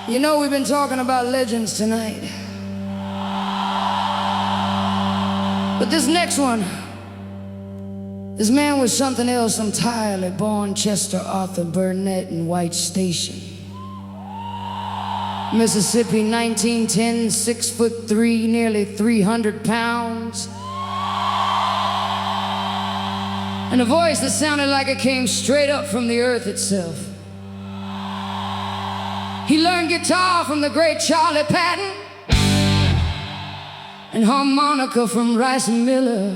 You know, we've been talking about legends tonight. But this next one, this man was something else entirely. Born Chester Arthur Burnett in White Station, Mississippi, 1910, 6'3", nearly 300 pounds. And a voice that sounded like it came straight up from the earth itself. He learned guitar from the great Charlie Patton and harmonica from Rice and Miller.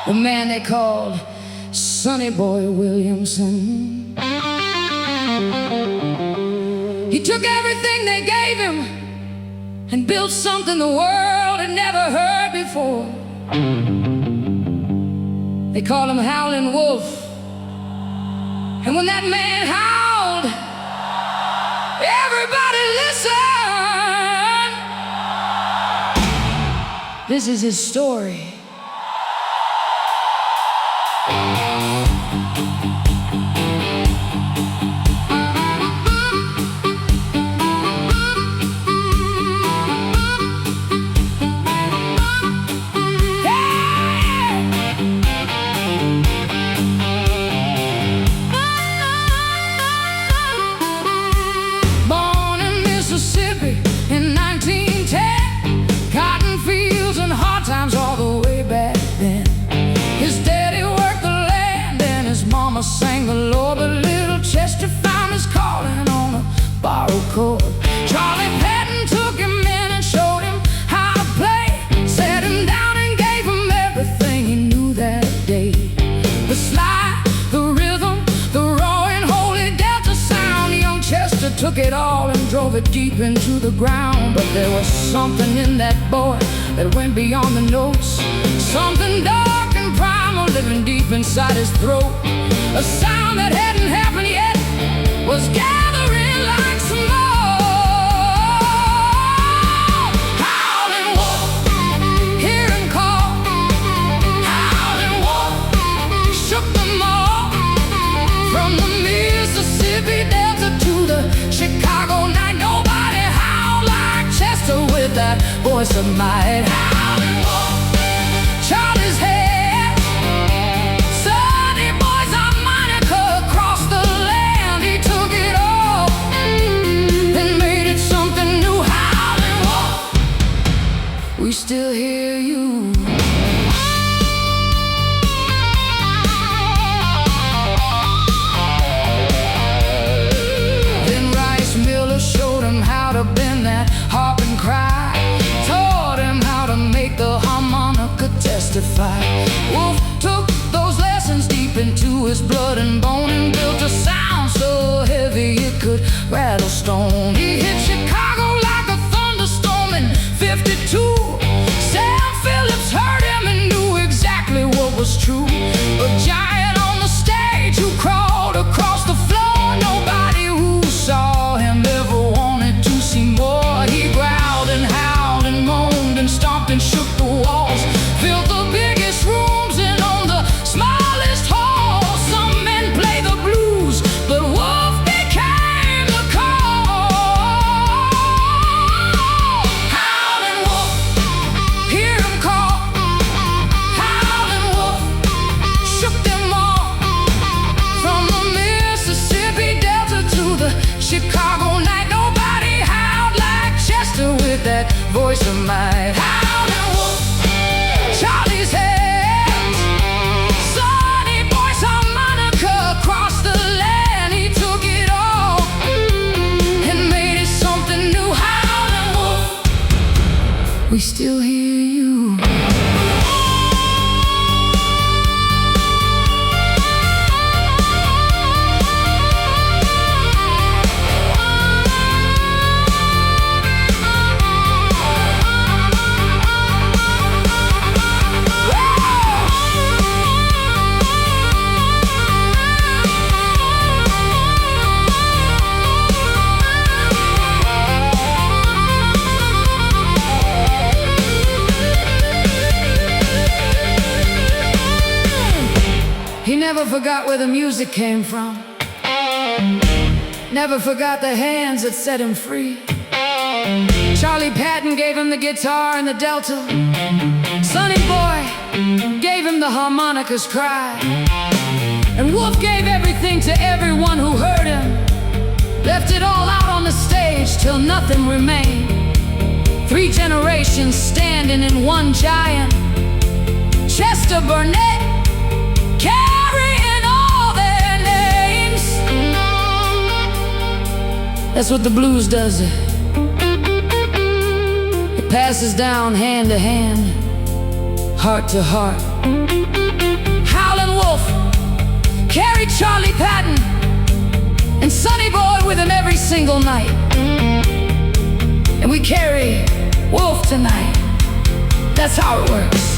The man they called Sonny Boy Williamson. He took everything they gave him and built something the world had never heard before. They called him Howlin' Wolf. And when that man howled, everybody listened. This is his story. In 1910, cotton fields and hard times all the way back then. His daddy worked the land and his mama sang the Lord. But little Chester found his calling on a borrowed chord. Charlie Patton took him in and showed him how to play, sat him down and gave him everything he knew that day. The slide, the rhythm, the roaring holy delta sound. Young Chester took it all and drove it deep into the ground. But there was something in that boy that went beyond the notes. Something dark and primal living deep inside his throat. A sound that hadn't happened yet was gathering like smoke. Howlin' wolf, hear him call. Howlin' wolf, shook them all. From the Mississippi Delta to the Chicago night, nobody howled like Chester with that voice of might. Howlin' wolf, Charlie's head, Sonny Boy's harmonica across the land. He took it all and made it something new. Howlin' wolf, we still hear you. Showed him how to bend that harp and cry, taught him how to make the harmonica testify. Wolf took those lessons deep into his blood and bone and built a sound so heavy it could rattle stone. He hit Chicago like a thunderstorm in '52. Sam Phillips heard him and knew exactly what was true. A giant on the stage who crawled across the floor. Nobody who saw him ever wanted to see more. He growled and howled and moaned and stomped and shook the walls, filled the biggest rooms and on the smallest halls. Some men play the blues, but Wolf became the call. Howlin' wolf, hear him call. Howlin' wolf, shook them all. From the Mississippi Delta to the Chicago night, nobody howled like Chester with that voice of might. Howlin' wolf, Charlie's head, Sonny Boy's harmonica across the land. He took it all and made it something new. Howlin' wolf, we still hear you. He never forgot where the music came from. never forgot the hands that set him free. Charlie Patton gave him the guitar and the Delta. Sonny Boy gave him the harmonica's cry. And Wolf gave everything to everyone who heard him. Left it all out on the stage till nothing remained. 3 generations standing in one giant. Chester Burnett carrying all their names. That's what the blues does. It passes down hand to hand, heart to heart. Howlin' Wolf carried Charlie Patton and Sonny Boy with him every single night. And we carry Wolf tonight. That's how it works.